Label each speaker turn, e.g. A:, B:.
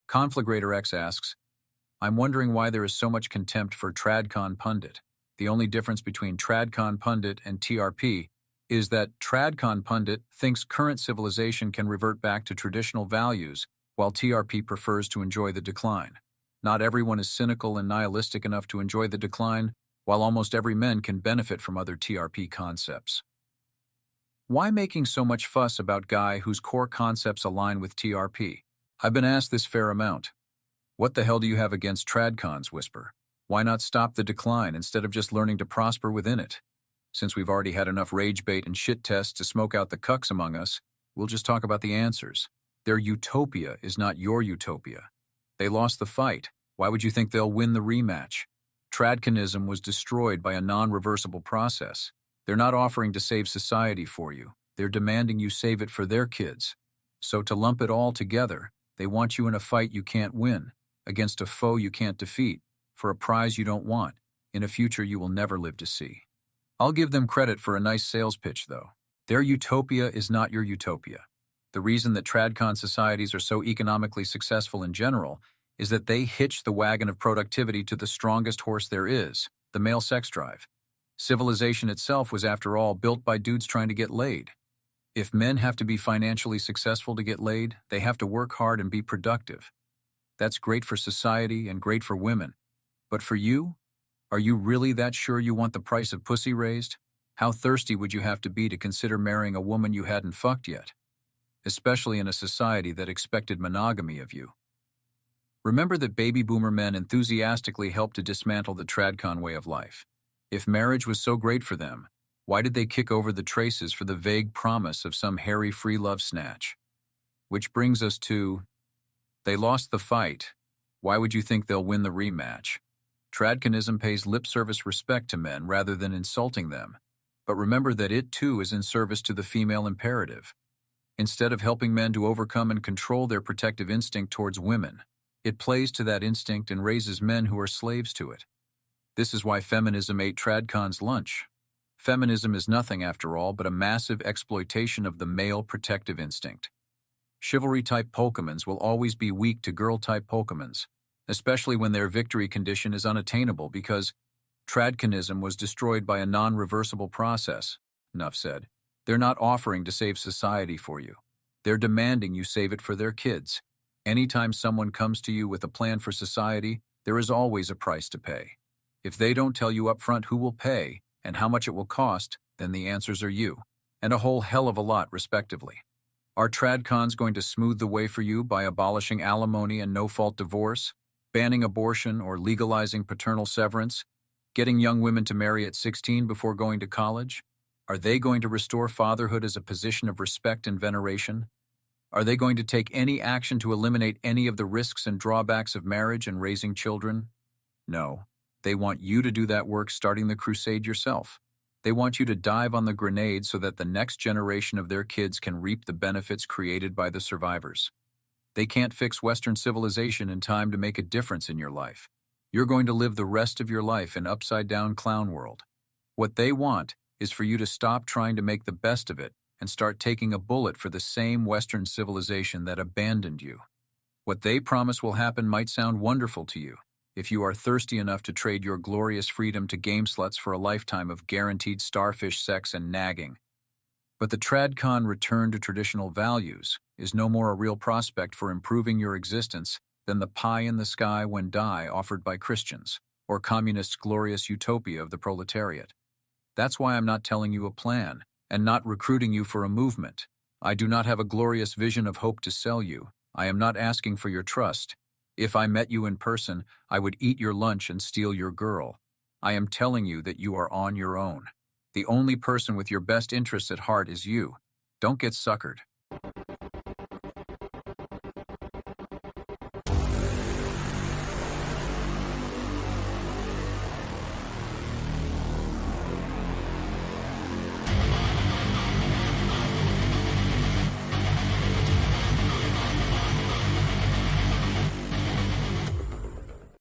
A: Conflagrator X asks, I'm wondering why there is so much contempt for Tradcon Pundit. The only difference between Tradcon Pundit and TRP is that Tradcon Pundit thinks current civilization can revert back to traditional values, while TRP prefers to enjoy the decline. Not everyone is cynical and nihilistic enough to enjoy the decline, while almost every man can benefit from other TRP concepts. Why making so much fuss about guy whose core concepts align with TRP? I've been asked this fair amount. What the hell do you have against Tradcons, Whisper? Why not stop the decline instead of just learning to prosper within it? Since we've already had enough rage bait and shit tests to smoke out the cucks among us, we'll just talk about the answers. Their utopia is not your utopia. They lost the fight. Why would you think they'll win the rematch? Tradconism was destroyed by a non-reversible process. They're not offering to save society for you. They're demanding you save it for their kids. So to lump it all together, they want you in a fight you can't win, against a foe you can't defeat, for a prize you don't want, in a future you will never live to see. I'll give them credit for a nice sales pitch, though. Their utopia is not your utopia. The reason that Tradcon societies are so economically successful in general is that they hitch the wagon of productivity to the strongest horse there is, the male sex drive. Civilization itself was, after all, built by dudes trying to get laid. If men have to be financially successful to get laid, they have to work hard and be productive. That's great for society and great for women. But for you? Are you really that sure you want the price of pussy raised? How thirsty would you have to be to consider marrying a woman you hadn't fucked yet? Especially in a society that expected monogamy of you. Remember that baby boomer men enthusiastically helped to dismantle the Tradcon way of life. If marriage was so great for them, why did they kick over the traces for the vague promise of some hairy free love snatch? Which brings us to, they lost the fight. Why would you think they'll win the rematch? Tradconism pays lip service respect to men rather than insulting them. But remember that it too is in service to the female imperative. Instead of helping men to overcome and control their protective instinct towards women, it plays to that instinct and raises men who are slaves to it. This is why feminism ate Tradcon's lunch. Feminism is nothing, after all, but a massive exploitation of the male protective instinct. Chivalry-type Pokemons will always be weak to girl-type Pokemons, especially when their victory condition is unattainable because Tradconism was destroyed by a non-reversible process. Enough said. They're not offering to save society for you. They're demanding you save it for their kids. Anytime someone comes to you with a plan for society, there is always a price to pay. If they don't tell you up front who will pay and how much it will cost, then the answers are you, and a whole hell of a lot, respectively. Are Tradcons going to smooth the way for you by abolishing alimony and no-fault divorce, banning abortion or legalizing paternal severance, getting young women to marry at 16 before going to college? Are they going to restore fatherhood as a position of respect and veneration? Are they going to take any action to eliminate any of the risks and drawbacks of marriage and raising children? No. They want you to do that work, starting the crusade yourself. They want you to dive on the grenade so that the next generation of their kids can reap the benefits created by the survivors. They can't fix Western civilization in time to make a difference in your life. You're going to live the rest of your life in upside-down clown world. What they want is for you to stop trying to make the best of it and start taking a bullet for the same Western civilization that abandoned you. What they promise will happen might sound wonderful to you, if you are thirsty enough to trade your glorious freedom to game sluts for a lifetime of guaranteed starfish sex and nagging. But the Tradcon return to traditional values is no more a real prospect for improving your existence than the pie in the sky when die offered by Christians, or communists' glorious utopia of the proletariat. That's why I'm not telling you a plan, and not recruiting you for a movement. I do not have a glorious vision of hope to sell you. I am not asking for your trust. If I met you in person, I would eat your lunch and steal your girl. I am telling you that you are on your own. The only person with your best interests at heart is you. Don't get suckered.